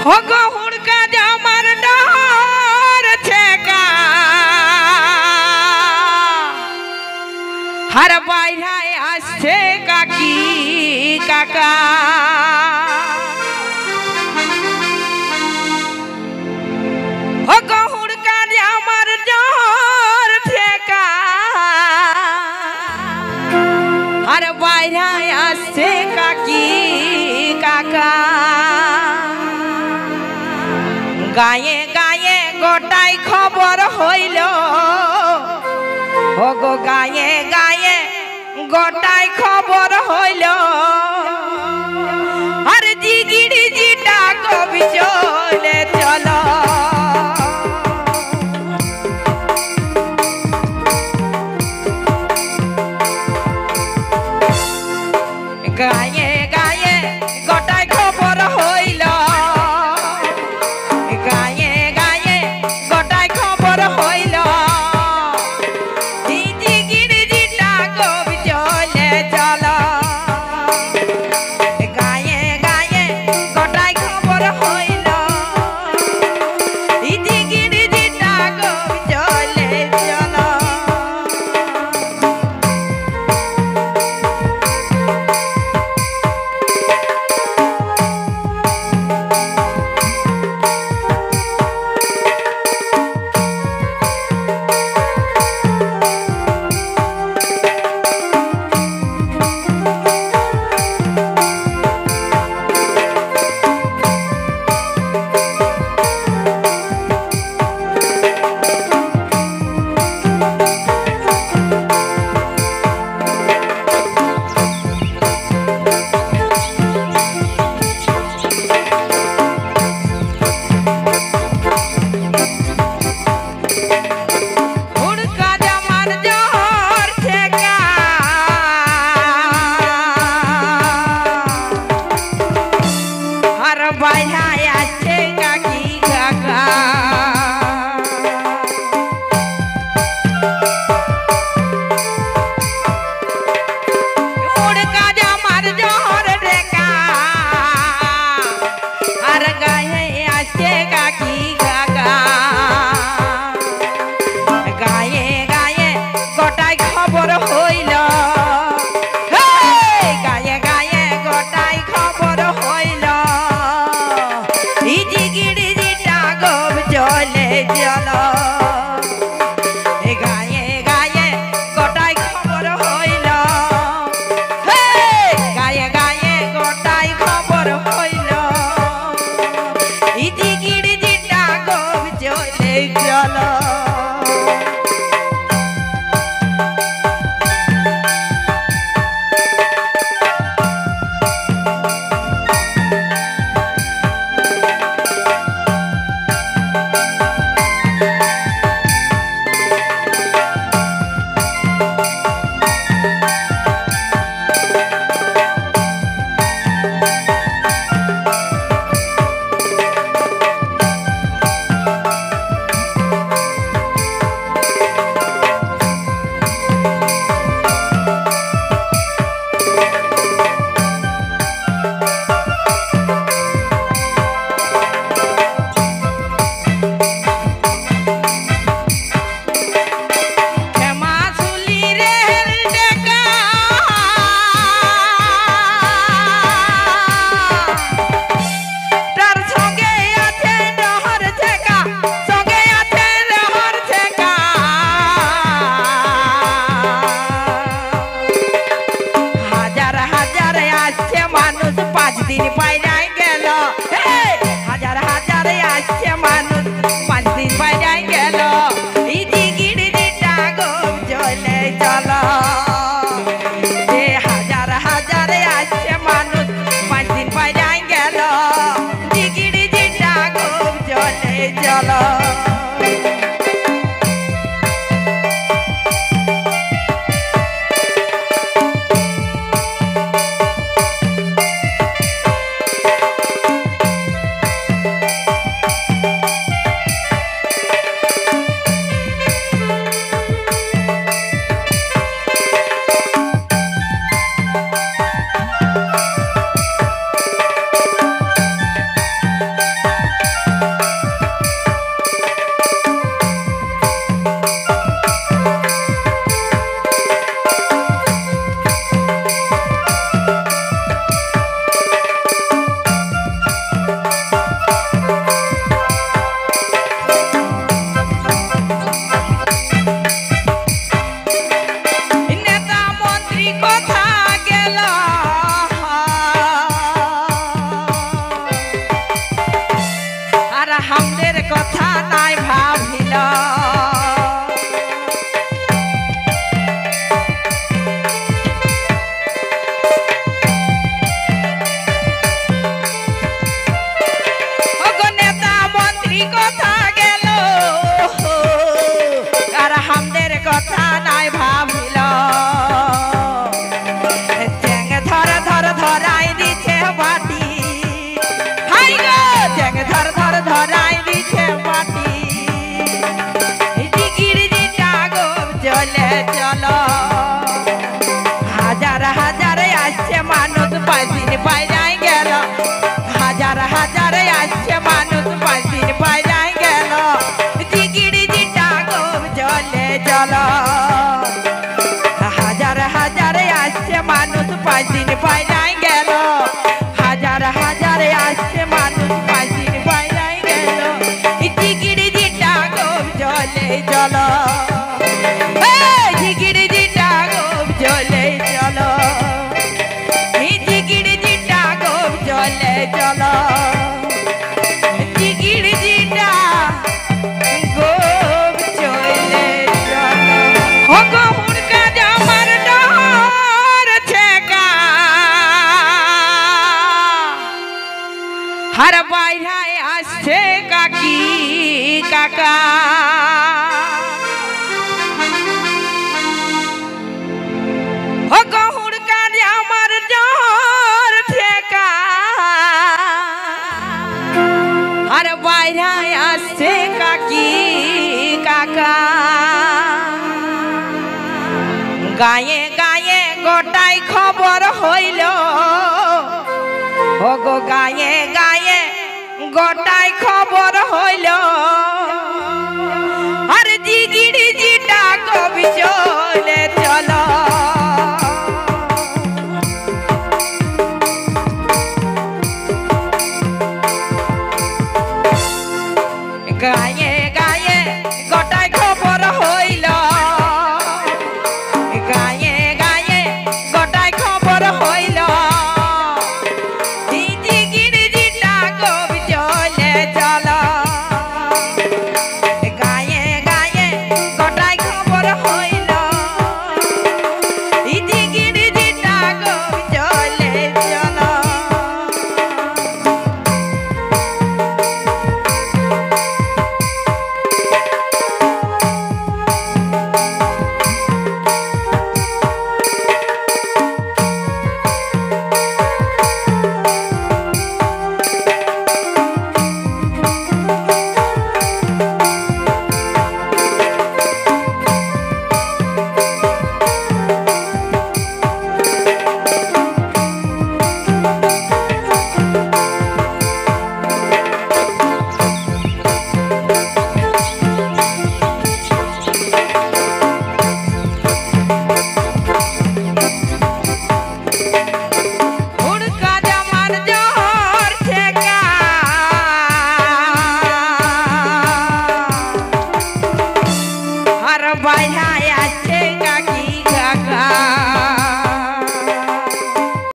हो गो हुड़का जामर डर छेका हर बाइराए आसे काकी काका हो गो हुड़का जामर डर छेका हर बाइराए आसे काकी काका गाये गाये गोटाई खबर हईल गो गाये गाये गोटाई खबर हईल हर जिगिड़ी जिटा कवि चले चलो गाये गाये गोटाई खबर हईल गाये गाये गोटाई खबर हईल जिगिड़ी जिटा कवि चले चलो गाये गाये गोटाई खबर हईल जिगिड़ी जिटा कवि चले चलो চলে চলো হাজার হাজার আসছে মানুষ 5 দিন বাইরে গেল হাজার হাজার আসছে মানুষ 5 দিন বাইরে গেল জিগিরি জিটা গোপ চলে চলো হাজার হাজার আসছে মানুষ 5 দিন বাইরে গেল হাজার হাজার আসছে মানুষ 5 দিন বাইরে গেল জিগিরি জিটা গোপ চলে চলো জিগিরি জিটা গোপ চলে চলো জিগিরি জিটা গোপ চলে চলো জিগিরি জিটা গোপ চলে চলো হোগো হুড়কা জামার ডর ছেকা हर বাইরে আসছে কাকি কাকা ও গহুর কাজে আমার জ্বর ঠেকা আর বাইরে আসছে কাকি কাকা গায়ে গায়ে গোটাই খবর হইল ও গো গায়ে গায়ে গোটাই খবর হইল আর জিগিরি জিটা কবি চলে চলো গায়ে গায়ে গোটাই খবর হইল গায়ে গায়ে গোটাই খবর হইল জিগিরি জিটা কবি চলে চলো গায়ে গায়ে গোটাই খবর হইল জিগিরি জিটা কবি চলে চলো হুড়কা জামার জ্বর ঠেকা আর বাইরে